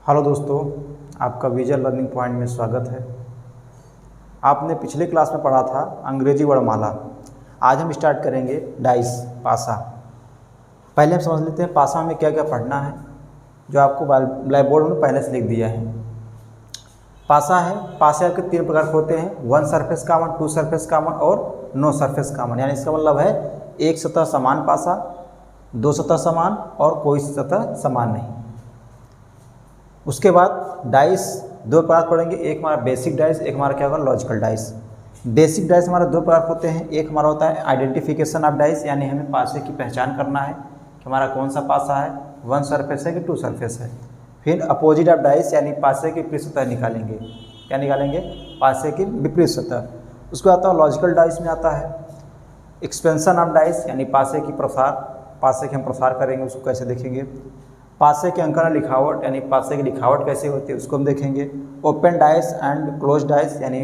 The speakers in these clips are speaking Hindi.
हेलो दोस्तों, आपका विजुअल लर्निंग पॉइंट में स्वागत है। आपने पिछले क्लास में पढ़ा था अंग्रेजी वर्णमाला। आज हम स्टार्ट करेंगे डाइस पासा। पहले हम समझ लेते हैं पासा में क्या क्या पढ़ना है, जो आपको ब्लैक बोर्ड में पहले से लिख दिया है। पासा है, पासे आपके तीन प्रकार के होते हैं, one surface common, two surface common और नो सरफेस कॉमन। यानी इसका मतलब है एक सतह समान पासा, दो सतह समान और कोई सतह समान नहीं। उसके बाद डाइस दो प्रकार पढ़ेंगे, एक हमारा बेसिक डाइस, एक हमारा क्या होगा लॉजिकल डाइस। बेसिक डाइस हमारा दो प्रकार होते हैं, एक हमारा होता है आइडेंटिफिकेशन ऑफ डाइस, यानी हमें पासे की पहचान करना है कि हमारा कौन सा पासा है, वन सरफेस है कि टू सरफेस है। फिर अपोजिट ऑफ डाइस, यानी पासे की विपरीत सतह निकालेंगे। क्या निकालेंगे? पासे की विपरीत सतह। उसके बाद आता है लॉजिकल डाइस में आता है एक्सपेंशन ऑफ डाइस, यानी पासे की प्रसार, पासे के हम प्रसार करेंगे, उसको कैसे देखेंगे। पासे के अंकन लिखावट, यानी पासे की लिखावट कैसे होती है उसको हम देखेंगे। Open dice and close dice, यानी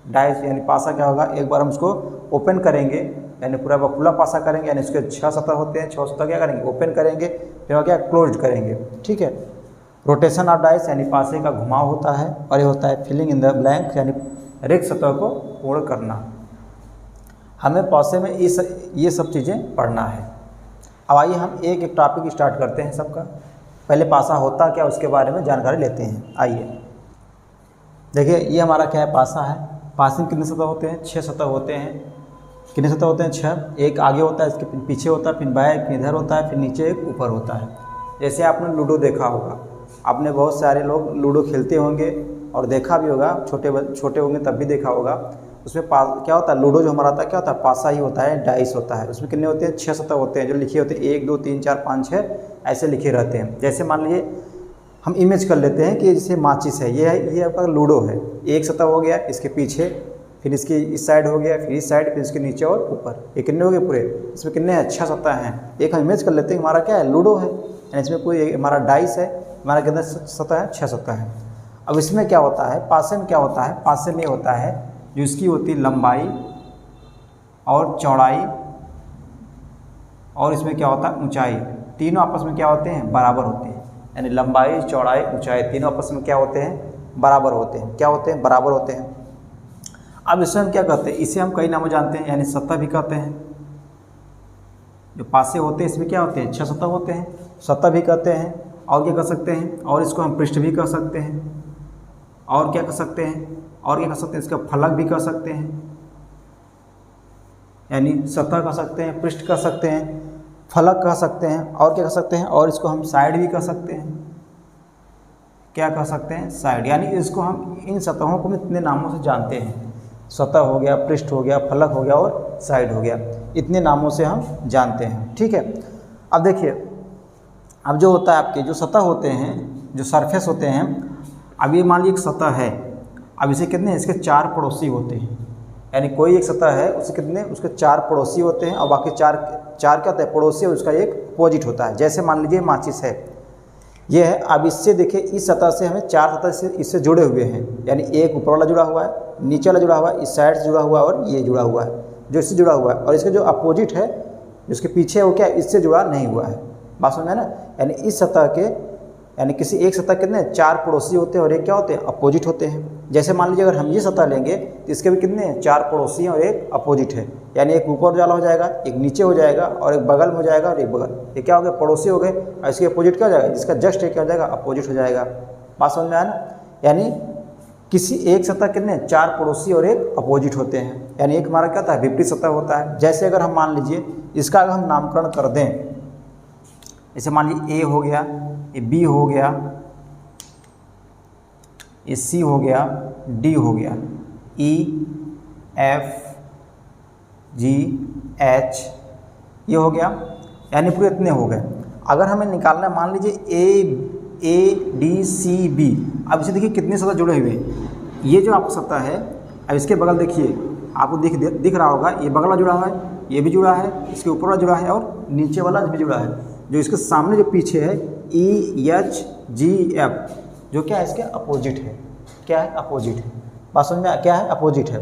डाइस यानी पासा क्या होगा, एक बार हम उसको ओपन करेंगे यानी पूरा खुला पासा करेंगे, यानी इसके 6 सतह होते हैं, 6 सतह क्या करेंगे ओपन करेंगे, फिर क्या क्लोज करेंगे। ठीक है। रोटेशन ऑफ डाइस, यानी पासे का घुमाव होता है, और ये होता है फिलिंग इन द ब्लैंक, यानी रिक्त सतह को पूर्ण करना। हमें पासे में ये सब चीज़ें पढ़ना है। अब आइए हम एक एक टॉपिक स्टार्ट करते हैं सबका। पहले पासा होता क्या उसके बारे में जानकारी लेते हैं। आइए देखिए, ये हमारा क्या है, पासा है। पासे में कितने सतह होते हैं? 6 सतह होते हैं। कितने सतह होते हैं? 6। एक आगे होता है, इसके पीछे होता है, फिर बाएं, फिर इधर होता है, फिर नीचे एक ऊपर होता है। जैसे आपने लूडो देखा होगा, आपने बहुत सारे लोग लूडो खेलते होंगे और देखा भी होगा, छोटे होंगे तब भी देखा होगा। उसमें क्या होता है, लूडो जो हमारा आता है क्या होता है, पासा ही होता है, डाइस होता है। उसमें कितने होते हैं? 6 सतह होते हैं, जो लिखे होते हैं 1 2 3 4 5 6 ऐसे लिखे रहते हैं। जैसे मान लीजिए हम इमेज कर लेते हैं कि जैसे माचिस है, ये आपका लूडो है। एक सतह हो गया, इसके पीछे, फिर इसकी इस साइड हो गया, फिर इस साइड, फिर इसके नीचे और ऊपर। ये कितने हो गए पूरे? इसमें कितने अच्छा सतह हैं। एक हम इमेज कर लेते हैं हमारा क्या है, लूडो है, यानी इसमें कोई हमारा डाइस है, हमारा कितने सतह है? 6 सतह है। अब इसमें क्या होता है, पासे में क्या होता है, पासे में होता है जो इसकी होती है लंबाई और चौड़ाई, और इसमें क्या होता है ऊंचाई, तीनों आपस में क्या होते हैं, बराबर होते हैं। यानी लंबाई, चौड़ाई, ऊंचाई तीनों आपस में क्या होते हैं, बराबर होते हैं। क्या होते हैं? बराबर होते हैं। अब इसमें हम क्या कहते हैं, इसे हम कई नामों जानते हैं, यानी सतह भी कहते हैं। जो पासे होते हैं इसमें क्या होते हैं, 6 सतह होते हैं, सतह भी कहते हैं। और क्या कह सकते हैं, और इसको हम पृष्ठ भी कह सकते हैं, और क्या कह सकते हैं, और क्या कह सकते हैं, इसका फलक भी कह सकते हैं, यानी सतह कह सकते हैं, पृष्ठ कह सकते हैं, फलक कह सकते हैं, और क्या कह सकते हैं, और इसको हम साइड भी कह सकते हैं। क्या कह सकते हैं? साइड। यानी इसको हम इन सतहों को इतने नामों से जानते हैं, सतह हो गया, पृष्ठ हो गया, फलक हो गया और साइड हो गया, इतने नामों से हम जानते हैं। ठीक है। अब देखिए, अब जो होता है आपके जो सतह होते हैं, जो सरफेस होते हैं, अब ये मान लीजिए एक सतह है, अब इसे कितने, इसके 4 पड़ोसी होते हैं। यानी कोई एक सतह है, उसके कितने, उसके 4 पड़ोसी होते हैं, और बाकी चार क्या होता है, पड़ोसी, और उसका एक अपोजिट होता है। जैसे मान लीजिए माचिस है, ये है। अब इससे देखिए, इस सतह से हमें 4 सतह से इससे जुड़े हुए हैं, यानी एक ऊपर वाला जुड़ा हुआ है, नीचे वाला जुड़ा हुआ है, इस साइड से जुड़ा हुआ है, और ये जुड़ा हुआ है जो इससे जुड़ा हुआ है, और इसके जो अपोजिट है, जिसके पीछे है, वो क्या इससे जुड़ा नहीं हुआ है। बात समझ में ना। यानी इस सतह के, यानी किसी एक सतह कितने 4 पड़ोसी होते हैं और एक क्या होते हैं, अपोजिट होते हैं। जैसे मान लीजिए अगर हम ये सतह लेंगे तो इसके भी कितने 4 पड़ोसी हैं और एक अपोजिट है, यानी एक ऊपर वाला हो जाएगा, एक नीचे हो जाएगा, और एक बगल में हो जाएगा, और एक बगल। ये क्या हो गया, पड़ोसी हो गए, और इसके अपोजिट क्या हो जाएगा, जिसका जस्ट क्या हो जाएगा, अपोजिट हो जाएगा। बात समझ में आया ना। यानी किसी एक सतह कितने 4 पड़ोसी और एक अपोजिट होते हैं, यानी एक हमारा क्या होता है, विपरीत सतह होता है। जैसे अगर हम मान लीजिए इसका अगर हम नामकरण कर दें, जैसे मान लीजिए ए हो गया, ये बी हो गया, ये सी हो गया, डी हो गया, ई एफ जी एच ये हो गया, यानी पूरे इतने हो गए। अगर हमें निकालना है, मान लीजिए ए डी सी बी, अब इसे देखिए कितने सतह जुड़े हुए हैं। ये जो आपका सतह है, अब इसके बगल देखिए, आपको दिख रहा होगा, ये बगल वाला जुड़ा हुआ है, ये भी जुड़ा है, इसके ऊपर वाला जुड़ा है, और नीचे वाला भी जुड़ा है। जो इसके सामने जो पीछे है, ई एच जी एफ, जो क्या है, इसके अपोजिट है। क्या है? अपोजिट है। बात समझ में क्या है, अपोजिट है।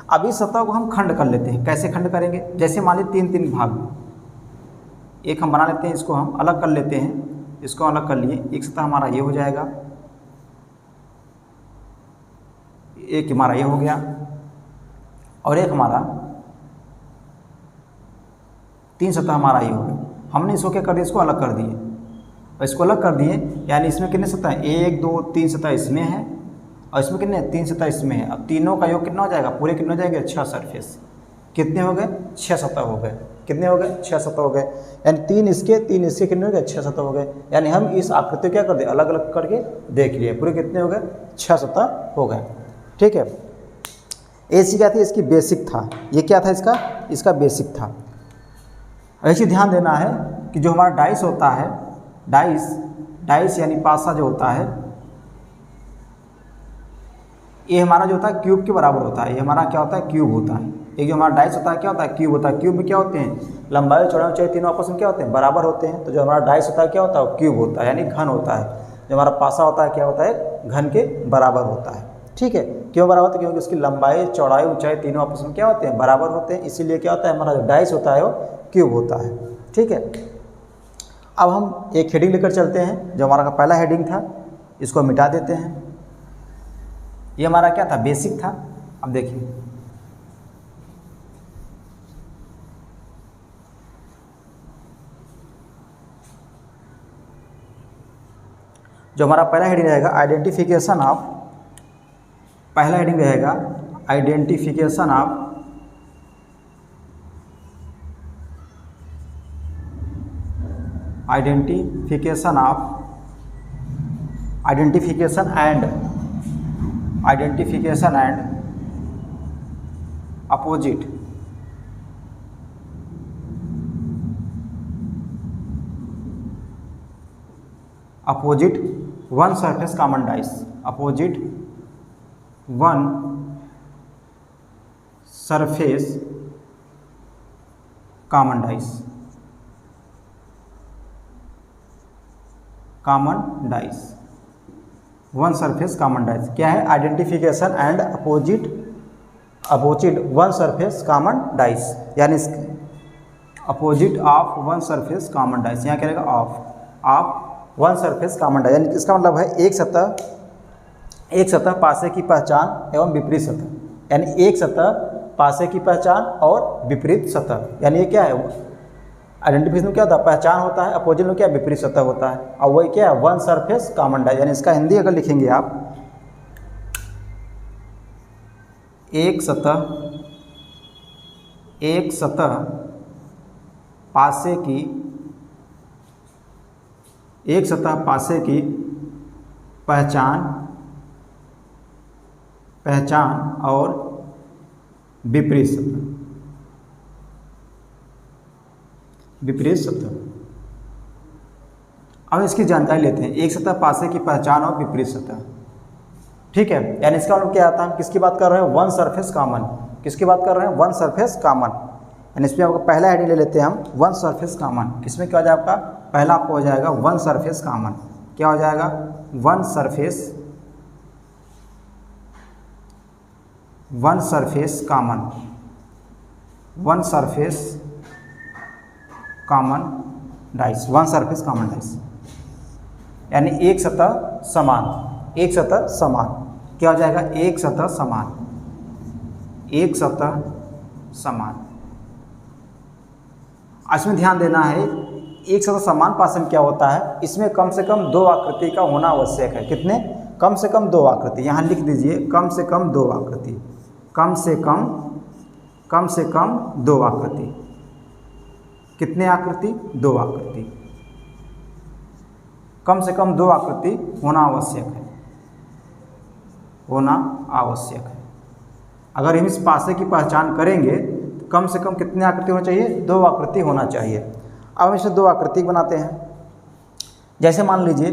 अब इस सतह को हम खंड कर लेते हैं। कैसे खंड करेंगे? जैसे मान लीजिए 3 भाग में, एक हम बना लेते हैं, इसको हम अलग कर लेते हैं, इसको अलग कर लिए, एक सतह हमारा ये हो जाएगा, एक हमारा ये हो गया और एक हमारा 3 सतह हमारा ये हो गया। हमने इसको क्या कर दिया, इसको अलग कर दिए और इसको अलग कर दिए, यानी इसमें कितने सतह हैं, 1 2 3 सतह इसमें है और इसमें कितने 3 सतह इसमें है। अब तीनों का योग कितना हो जाएगा, पूरे कितने हो जाएंगे, 6 सरफेस। कितने हो गए, 6 सतह हो गए। कितने हो गए, 6 सतह हो गए। यानी 3 इसके कितने हो गए, 6 सतह हो गए। यानी हम इस आकृति को क्या कर दिए, अलग अलग करके देख लिए, पूरे कितने हो गए, 6 सतह हो गए। ठीक है, ऐसी क्या थी, इसकी बेसिक था। ये क्या था, इसका बेसिक था। ऐसे ध्यान देना है कि जो हमारा डाइस होता है, डाइस यानी पासा जो होता है, ये हमारा जो होता है क्यूब के बराबर होता है। ये हमारा क्या होता है, क्यूब होता है। एक जो हमारा डाइस होता है क्या होता है, क्यूब होता है। क्यूब में क्या होते हैं, लंबाई चौड़ाई ऊंचाई तीनों आपस में क्या होते हैं, बराबर होते हैं। तो जो हमारा डाइस होता है क्या होता है, क्यूब होता है, यानी घन होता है। जो हमारा पासा होता है क्या होता है, घन के बराबर होता है। ठीक है, क्यों बराबर होता है, क्योंकि उसकी लंबाई चौड़ाई ऊंचाई तीनों आपस में क्या होते हैं, बराबर होते हैं। इसीलिए क्या होता है, हमारा जो डाइस होता है वो क्यूब होता है। ठीक है, अब हम एक हेडिंग लेकर चलते हैं। जो हमारा पहला हेडिंग था इसको मिटा देते हैं। ये हमारा क्या था, बेसिक था। अब देखिए, जो हमारा पहला हेडिंग रहेगा आइडेंटिफिकेशन ऑफ, पहला हेडिंग रहेगा identification of identification and opposite one surface common dice, opposite one surface common dice, one surface common dice क्या है, identification and opposite one surface common dice, यानी opposite of one surface common dice. यहाँ क्या रहेगा, of one surface common dice, यानी इसका मतलब है एक सतह पासे की पहचान एवं विपरीत सतह, यानी एक सतह पासे की पहचान और विपरीत सतह। यानी ये क्या है, आइडेंटिफिकेशन में क्या होता है, पहचान होता है, अपोजिट में क्या विपरीत सतह होता है, और वही क्या है, वन सरफेस कॉमन डाइस। यानी इसका हिंदी अगर लिखेंगे आप, एक सतह पासे की पहचान और विपरीत सतह। अब इसकी जानकारी लेते हैं, एक सतह पासे की पहचान और विपरीत सतह। ठीक है, यानी इसका मतलब क्या आता है, हम किसकी बात कर रहे हैं, वन सरफेस कॉमन। किसकी बात कर रहे हैं, वन सरफेस कॉमन। यानी इसमें आपका पहला हेडिंग ले लेते हैं हम, वन सरफेस कॉमन। इसमें क्या हो जाएगा, आपका पहला आपको हो जाएगा वन सरफेस कॉमन। क्या हो जाएगा, one surface common dice, one surface common dice, यानी एक सतह समान। क्या हो जाएगा, एक सतह समान। इसमें ध्यान देना है, एक सतह समान पासे में क्या होता है, इसमें कम से कम 2 आकृति का होना आवश्यक है। कितने, कम से कम 2 आकृति। यहाँ लिख दीजिए, कम से कम 2 आकृति, कम से कम 2 आकृति। कितने आकृति, 2 आकृति। कम से कम 2 आकृति होना आवश्यक है। अगर हम इस पासे की पहचान करेंगे तो कम से कम कितने आकृति होना चाहिए, 2 आकृति होना चाहिए। अब हम इसे 2 आकृति बनाते हैं। जैसे मान लीजिए,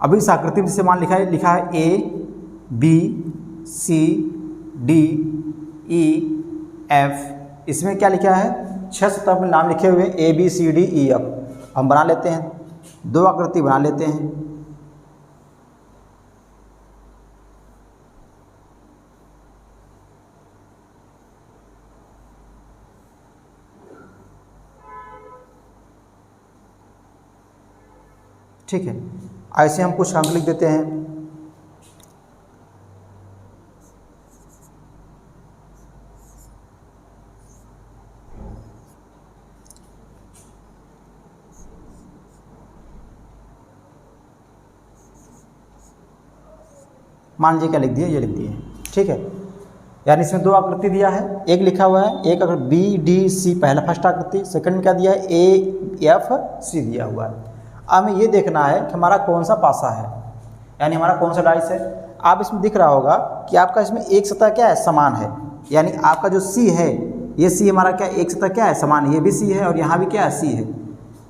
अभी इस आकृति में जैसे मान लिखा है A B C D E F। इसमें क्या लिखा है, 6 सतह में नाम लिखे हुए A B C D E F। हम बना लेते हैं, 2 आकृति बना लेते हैं। ठीक है, ऐसे हम कुछ अंक लिख देते हैं। मान लीजिए क्या लिख दिए, ये लिख दिए, ठीक है। यानी इसमें दो आकृति दिया है, एक लिखा हुआ है, एक अगर बी डी सी पहला फर्स्ट आकृति, सेकंड में क्या दिया है ए एफ सी दिया हुआ है। अब हमें ये देखना है कि हमारा कौन सा पासा है, यानी हमारा कौन सा डाइस है। आप इसमें दिख रहा होगा कि आपका इसमें एक सतह क्या है, समान है, यानी आपका जो सी है, ये सी हमारा क्या एक सतह क्या है, समान है, ये भी सी है और यहाँ भी क्या है, सी है,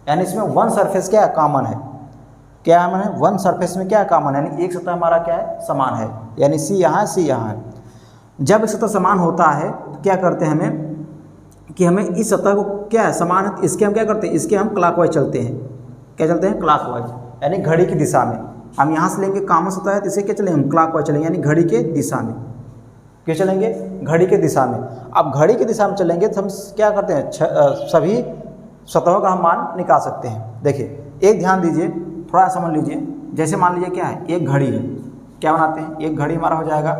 यानी इसमें वन सरफेस क्या है, कॉमन है। क्या है, मैंने वन सरफेस में क्या है, कॉमन है, यानी एक सतह हमारा क्या है, समान है, यानी सी यहाँ है, सी यहाँ है। जब एक सतह समान होता है तो क्या करते हैं हमें कि हमें इस सतह को क्या है, समान है, इसके हम क्या करते हैं, इसके हम क्लॉकवाइज चलते हैं। क्या चलते हैं, क्लॉकवाइज, यानी घड़ी की दिशा में। हम यहाँ से लेंगे, कॉमन सतह है तो इसे क्या चलेंगे, हम क्लॉकवाइज चलेंगे, यानी घड़ी के दिशा में। क्या चलेंगे, घड़ी के दिशा में। अब घड़ी की दिशा में चलेंगे तो हम क्या करते हैं, सभी सतहों का हम मान निकाल सकते हैं। देखिए एक ध्यान दीजिए, थोड़ा समझ लीजिए। जैसे मान लीजिए क्या है, एक घड़ी है, क्या बनाते हैं, एक घड़ी हमारा हो जाएगा,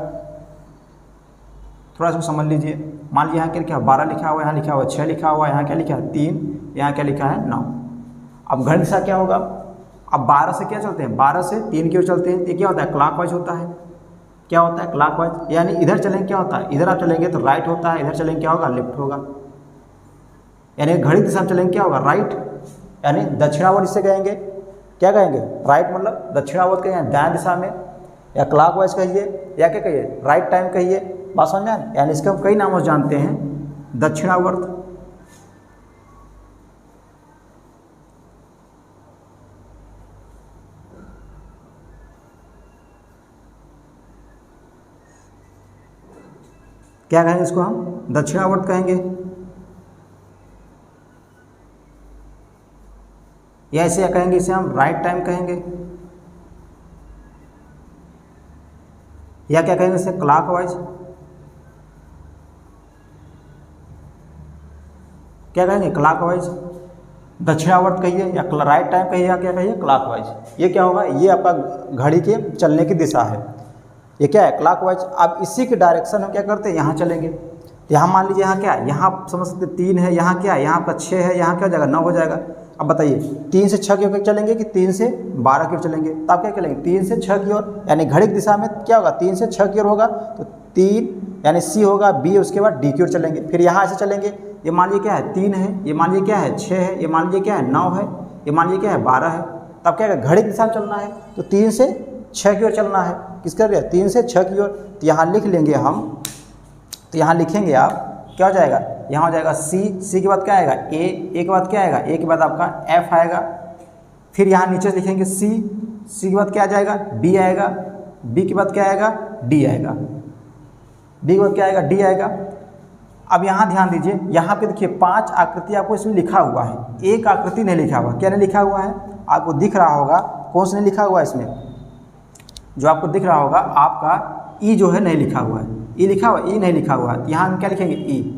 थोड़ा सा समझ लीजिए। मान लीजिए यहाँ क्या 12 लिखा हुआ है, यहाँ लिखा हुआ है 6 लिखा हुआ है, यहाँ क्या लिखा है 3, यहाँ क्या लिखा है 9। अब घड़ी दिशा क्या होगा, अब 12 से क्या चलते हैं, 12 से 3 की ओर चलते हैं, ये क्या होता है, क्लॉकवाइज होता है। क्या होता है, क्लॉकवाइज, यानी इधर चलेंगे क्या होता है, इधर आप चलेंगे तो राइट होता है, इधर चलेंगे क्या होगा, लेफ्ट होगा। यानी घड़ी दिशा में चलेंगे क्या होगा, राइट, यानी दक्षिणावर्त इससे कहेंगे, क्या कहेंगे, राइट मतलब दक्षिणावर्त कहेंगे, दाएं दिशा में, या क्लॉकवाइज कहिए, या क्या कहिए, राइट टाइम कहिए, बात समझ में आए। यानी इसके हम कई नामों से जानते हैं, दक्षिणावर्त, क्या कहेंगे इसको, हम दक्षिणावर्त कहेंगे, या इसे क्या कहेंगे, इसे हम राइट टाइम कहेंगे, या क्या कहेंगे इसे क्लॉकवाइज, क्या कहेंगे, क्लॉकवाइज, दक्षिणावर्त कहिए या राइट टाइम कहिए, या क्या कहिए, क्लॉकवाइज। ये क्या होगा, ये आपका घड़ी के चलने की दिशा है, ये क्या है, क्लॉकवाइज। अब इसी के डायरेक्शन हम क्या करते हैं, यहाँ चलेंगे। यहाँ मान लीजिए यहाँ क्या है, यहाँ समझ सकते 3 है, यहाँ क्या है, यहाँ आपका 6 है, यहाँ क्या हो जाएगा 9 हो जाएगा। अब बताइए 3 से 6 की ओर चलेंगे कि 3 से 12 की ओर चलेंगे, तो आप क्या करेंगे, 3 से 6 की ओर, यानी घड़ी की दिशा में क्या होगा, 3 से 6 की ओर होगा, तो 3 यानी सी होगा, बी, उसके बाद डी की ओर चलेंगे। फिर यहाँ ऐसे चलेंगे, ये मान लीजिए क्या है 3 है, ये मान लीजिए क्या है 6 है, ये मान लीजिए क्या है 9 है, ये मान लीजिए क्या है 12 है। तब क्या है, घड़ी की दिशा में चलना है तो 3 से 6 की ओर चलना है, किस कर रहे हैं, 3 से 6 की ओर। तो यहाँ लिख लेंगे हम, तो यहाँ लिखेंगे आप, क्या हो जाएगा, यहाँ हो जाएगा सी, सी के बाद क्या आएगा ए, ए के बाद क्या आएगा, ए के बाद आपका एफ आएगा। फिर यहाँ नीचे लिखेंगे सी, सी के बाद क्या आ जाएगा, बी आएगा, बी के बाद क्या आएगा, डी आएगा, डी के बाद क्या आएगा, डी आएगा। अब यहाँ ध्यान दीजिए, यहाँ पे देखिए 5 आकृति आपको इसमें लिखा हुआ है, एक आकृति नहीं लिखा हुआ। क्या नहीं लिखा हुआ है, आपको दिख रहा होगा, कौन सा नहीं लिखा हुआ है इसमें, जो आपको दिख रहा होगा आपका ई जो है नहीं लिखा हुआ है, ई लिखा हुआ, ई नहीं लिखा हुआ है, यहाँ हम क्या लिखेंगे, ई।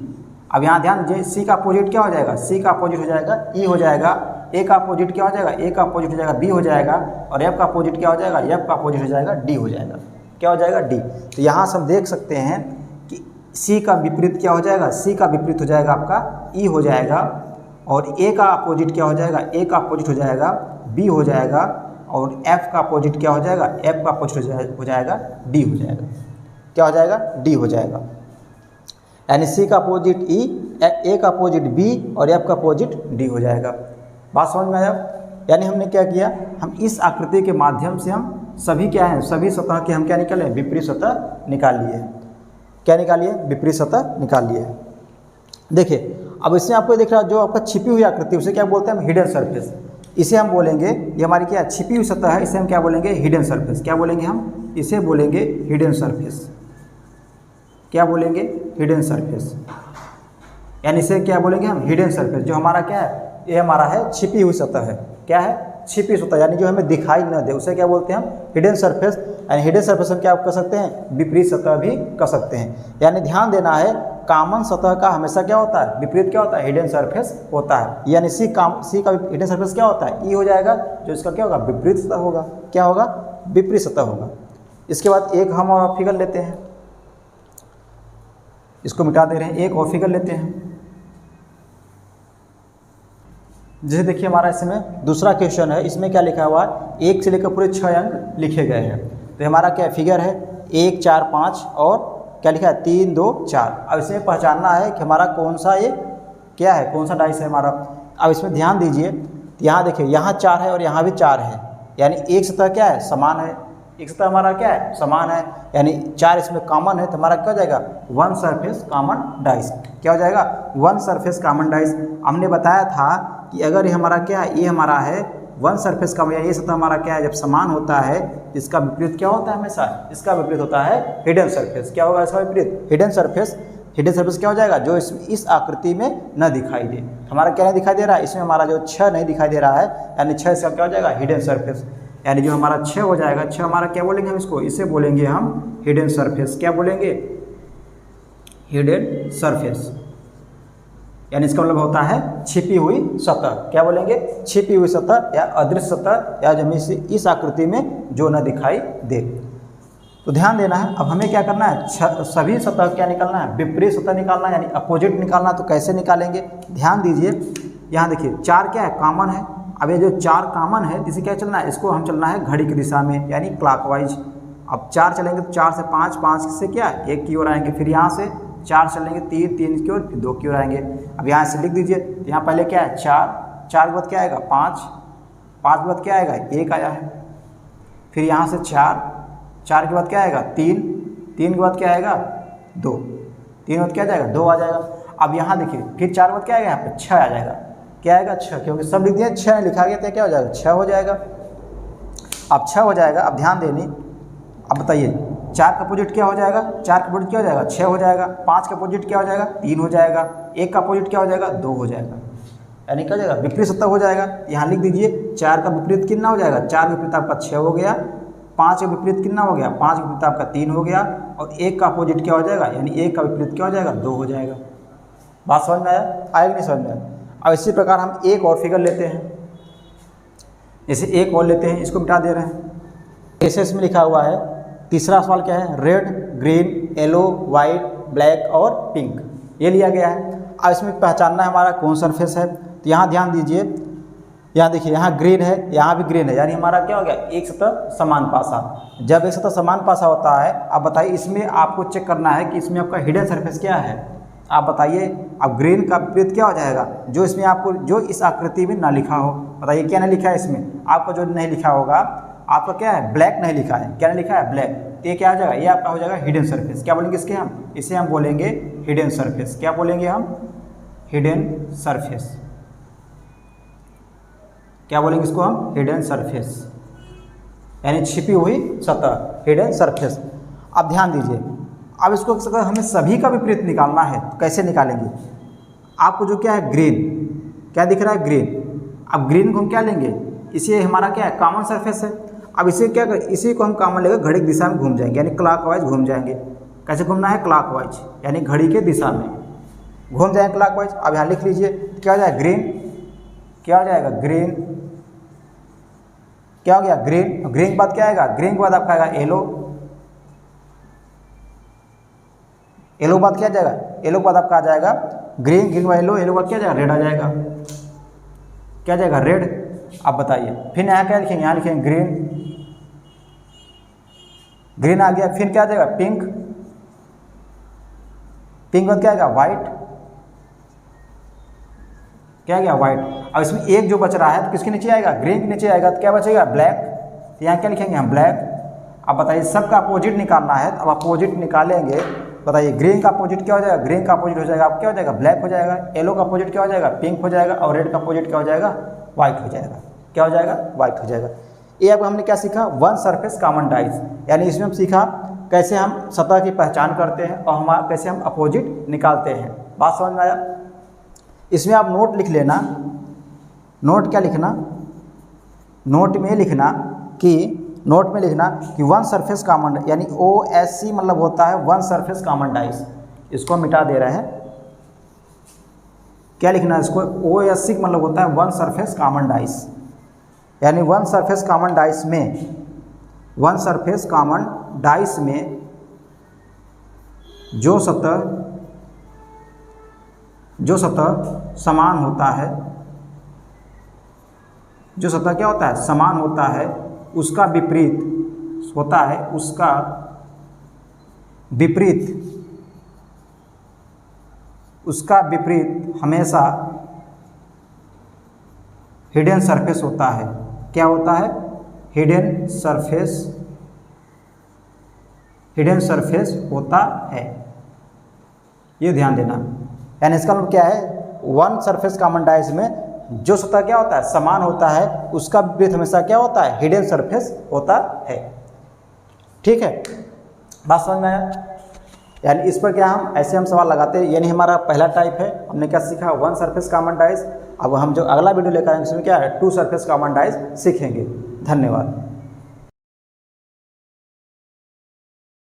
अब यहाँ ध्यान दीजिए, सी का अपोजिट क्या हो जाएगा, सी का अपोजिट हो जाएगा ई हो जाएगा, ए का अपोजिट क्या हो जाएगा, ए का अपोजिट हो जाएगा बी हो जाएगा, और एफ का अपोजिट क्या हो जाएगा, एफ का अपोजिट हो जाएगा डी हो जाएगा। क्या हो जाएगा, डी। तो यहाँ से हम देख सकते हैं कि सी का विपरीत क्या हो जाएगा, सी का विपरीत हो जाएगा आपका ई हो जाएगा, और ए का अपोजिट क्या हो जाएगा, ए का अपोजिट हो जाएगा बी हो जाएगा, और एफ का अपोजिट क्या हो जाएगा, एफ का अपोजिट हो जाएगा डी हो जाएगा। क्या हो जाएगा, डी हो जाएगा। यानी सी का अपोजिट ई, ए का अपोजिट बी, और एफ का अपोजिट डी हो जाएगा। बात समझ में आया। यानी हमने क्या किया, हम इस आकृति के माध्यम से हम सभी क्या हैं, सभी सतह के हम क्या निकाले, विपरीत सतह निकाल लिए। क्या निकालिए, विपरीत सतह निकाल लिए। देखिए अब इसमें आपको दिख रहा है, जो आपका छिपी हुई आकृति उसे क्या बोलते हैं हम, हिडन सरफेस। इसे हम बोलेंगे, ये हमारी क्या छिपी हुई सतह है, इसे हम क्या बोलेंगे, हिडन सरफेस। क्या बोलेंगे हम, इसे बोलेंगे हिडन सरफेस। क्या बोलेंगे, हिडन सरफेस। यानी इसे क्या बोलेंगे हम, हिडन सरफेस। जो हमारा क्या है, ये हमारा है छिपी हुई सतह है। क्या है, छिपी सतह, यानी जो हमें दिखाई न दे उसे क्या बोलते हैं हम, हिडन सरफेस। यानी हिडन सरफेस हम क्या कर सकते हैं, विपरीत सतह भी कर सकते हैं। यानी ध्यान देना है, कॉमन सतह का हमेशा क्या होता है, विपरीत क्या होता है, हिडन सरफेस होता है। यानी सी का हिडन सरफेस क्या होता है, ई हो जाएगा, जो इसका क्या होगा, विपरीत सतह होगा। क्या होगा, विपरीत सतह होगा। इसके बाद एक हम और फिगर लेते हैं, इसको मिटा दे रहे हैं, एक और फिगर लेते हैं। जैसे देखिए हमारा इसमें दूसरा क्वेश्चन है, इसमें क्या लिखा हुआ है, 1 से लेकर पूरे 6 अंक लिखे गए हैं। तो हमारा क्या फिगर है, 1 4 5 और क्या लिखा है 3 2 4। अब इसमें पहचानना है कि हमारा कौन सा ये क्या है, कौन सा डाइस है हमारा। अब इसमें ध्यान दीजिए, यहाँ देखिए यहाँ 4 है और यहाँ भी 4 है, यानी एक सतह क्या है समान है, एक सतह हमारा क्या है समान है, यानी 4 इसमें कॉमन है तो हमारा क्या हो जाएगा वन सरफेस कॉमन डाइस। क्या हो जाएगा वन सरफेस कॉमन डाइस। हमने बताया था कि अगर ये हमारा क्या है, ये हमारा है वन सरफेस का, ये सतह हमारा क्या है जब समान होता है इसका विपरीत क्या होता है हमेशा, इसका विपरीत होता है हिडन सरफेस। क्या होगा इसका विपरीत हिडन सरफेस। हिडन सरफेस क्या हो जाएगा जो इस आकृति में न दिखाई दे। हमारा क्या नहीं दिखाई दे रहा है, इसमें हमारा जो 6 नहीं दिखाई दे रहा है, यानी 6 इसका क्या हो जाएगा हिडन सरफेस। यानी जो हमारा 6 हो जाएगा, 6 हमारा क्या बोलेंगे हम इसको, इसे बोलेंगे हम हिडन सरफेस। क्या बोलेंगे हिडन सरफेस, यानी इसका मतलब होता है छिपी हुई सतह। क्या बोलेंगे छिपी हुई सतह या अदृश्य सतह, या जमीन से इस आकृति में जो न दिखाई दे। तो ध्यान देना है, अब हमें क्या करना है सभी सतह क्या निकालना है, विपरीत सतह निकालना है, यानी अपोजिट निकालना। तो कैसे निकालेंगे ध्यान दीजिए, यहाँ देखिए 4 क्या है कॉमन है। अब ये जो 4 कॉमन है इसे क्या चलना है, इसको हम चलना है घड़ी की दिशा में यानी क्लॉकवाइज। अब 4 चलेंगे तो 4 से 5, 5 से क्या 1 की ओर आएंगे, फिर यहाँ से 4 चलेंगे 3, 3 की ओर, फिर 2 की ओर आएंगे। अब यहाँ से लिख दीजिए, तो यहाँ पहले क्या है 4, 4 के बाद क्या आएगा 5, 5 के बाद क्या आएगा 1 आया है, फिर यहाँ से 4, 4 के बाद क्या आएगा 3, 3 के बाद क्या आएगा 2, 3 के बाद क्या आ जाएगा 2 आ जाएगा। अब यहाँ देखिए फिर 4 के बाद क्या आएगा यहाँ पे 6 आ जाएगा। क्या आएगा 6, क्योंकि सब लिख दिया 6 लिखा गया तो क्या हो जाएगा 6 हो जाएगा। अब 6 हो जाएगा। अब ध्यान देनी, अब बताइए 4 का अपोजिट क्या हो जाएगा, 4 का अपोजिट क्या हो जाएगा 6 हो जाएगा, 5 का अपोजिट क्या हो जाएगा 3 हो जाएगा, 1 का अपोजिट क्या हो जाएगा 2 हो जाएगा, यानी क्या हो जाएगा विपरीत सतह हो जाएगा। यहाँ लिख दीजिए 4 का विपरीत कितना हो जाएगा, 4 का विपरीत आपका 6 हो गया, 5 का विपरीत कितना हो गया, 5 का विपरीत आपका 3 हो गया, और 1 का अपोजिट क्या हो जाएगा, यानी 1 का विपरीत क्या हो जाएगा 2 हो जाएगा। बात समझ में आएगा नहीं समझ में आया। अब इसी प्रकार हम एक और फिगर लेते हैं, जैसे एक और लेते हैं, इसको मिटा दे रहे हैं। एसएस में लिखा हुआ है, तीसरा सवाल क्या है red, green, yellow, white, black और पिंक, ये लिया गया है। अब इसमें पहचानना है हमारा कौन सरफेस है। तो यहाँ ध्यान दीजिए, यहाँ देखिए यहाँ ग्रीन है, यहाँ भी ग्रीन है, यानी हमारा क्या हो गया एक सतह समान पासा। जब एक सतह समान पासा होता है, आप बताइए इसमें आपको चेक करना है कि इसमें आपका हिडन सरफेस क्या है। आप बताइए, अब ग्रीन का विपरीत क्या हो जाएगा, जो इसमें आपको जो इस आकृति में ना लिखा हो। बताइए क्या नहीं लिखा है इसमें, आपका जो नहीं लिखा होगा आपका क्या है ब्लैक नहीं लिखा है। क्या नहीं लिखा है ब्लैक, तो ये क्या हो जाएगा, ये आपका हो जाएगा हिडन सरफेस। क्या बोलेंगे इसके हम, इसे हम बोलेंगे हिडन सरफेस। क्या बोलेंगे हम हिडन सरफेस। क्या बोलेंगे इसको हम हिडन सरफेस, यानी छिपी हुई सतह हिडन सरफेस। अब ध्यान दीजिए, अब इसको अगर हमें सभी का विपरीत निकालना है तो कैसे निकालेंगे। आपको जो क्या है ग्रीन, क्या दिख रहा है ग्रीन। अब ग्रीन को हम क्या लेंगे, इसे हमारा क्या है कॉमन सरफेस है। अब इसे क्या कर, इसी को हम कॉमन लेकर घड़ी की दिशा में घूम जाएंगे, यानी क्लॉकवाइज घूम जाएंगे। कैसे घूमना है क्लॉकवाइज, यानी घड़ी के दिशा में घूम जाएंगे क्लॉकवाइज। अब यहाँ लिख लीजिए क्या हो जाएगा ग्रीन, क्या हो जाएगा ग्रीन, क्या हो गया ग्रीन। ग्रीन के बाद क्या आएगा, ग्रीन के बाद आपका आएगा येलो, येलो के बाद क्या आ जाएगा, येलो के बाद आपका आ जाएगा ग्रीन, ग्रीन का येलो, येलो का क्या जाएगा रेड आ जाएगा। क्या जाएगा रेड। अब बताइए फिर यहाँ क्या लिखेंगे, यहाँ लिखेंगे ग्रीन, ग्रीन आ गया। फिर क्या आ जाएगा पिंक, पिंक बाद क्या आएगा वाइट, क्या आ गया वाइट। अब इसमें एक जो बच रहा है तो किसके नीचे आएगा, ग्रीन के नीचे आएगा, तो क्या बचेगा ब्लैक। तो यहाँ क्या लिखेंगे हम ब्लैक। अब बताइए सबका अपोजिट निकालना है, तो अब अपोजिट निकालेंगे। बताइए ग्रीन का अपोजिट क्या हो जाएगा, ग्रीन का अपोजिट हो जाएगा अब क्या हो जाएगा ब्लैक हो जाएगा। येलो का अपोजिट क्या हो जाएगा पिंक हो जाएगा, और रेड का अपोजिट क्या हो जाएगा वाइट हो जाएगा। क्या हो जाएगा वाइट हो जाएगा। ये अब हमने क्या सीखा, वन सरफेस कॉमन डाइस, यानी इसमें हम सीखा कैसे हम सतह की पहचान करते हैं और हमारा कैसे हम अपोजिट निकालते हैं। बात समझ में आया। इसमें आप नोट लिख लेना, नोट क्या लिखना, नोट में लिखना कि नोट में लिखना कि वन सरफेस कॉमन, यानी OSC मतलब होता है वन सरफेस कॉमन डाइस। इसको मिटा दे रहे हैं, क्या लिखना है इसको, OSC मतलब होता है वन सरफेस कॉमन डाइस, यानी वन सरफेस कॉमन डाइस में, वन सरफेस कॉमन डाइस में जो सतह समान होता है, जो सतह क्या होता है समान होता है, उसका विपरीत होता है, उसका विपरीत, उसका विपरीत हमेशा हिडन सरफेस होता है। क्या होता है? हिडन सरफेस होता है। ये ध्यान देना। यानी इसका मतलब क्या है? वन सरफेस कॉमन डाइज में जो सतह क्या होता है? समान होता है, उसका विपरीत हमेशा क्या होता है? हिडन सरफेस होता है। ठीक है, बात समझ में आया? यानी इस पर क्या हम ऐसे हम सवाल लगाते हैं। यानी हमारा पहला टाइप है, हमने क्या सीखा? One surface common dice. अब हम जो अगला वीडियो लेकर आएंगे उसमें क्या है? टू सरफेस कॉमन डाइज सीखेंगे। धन्यवाद।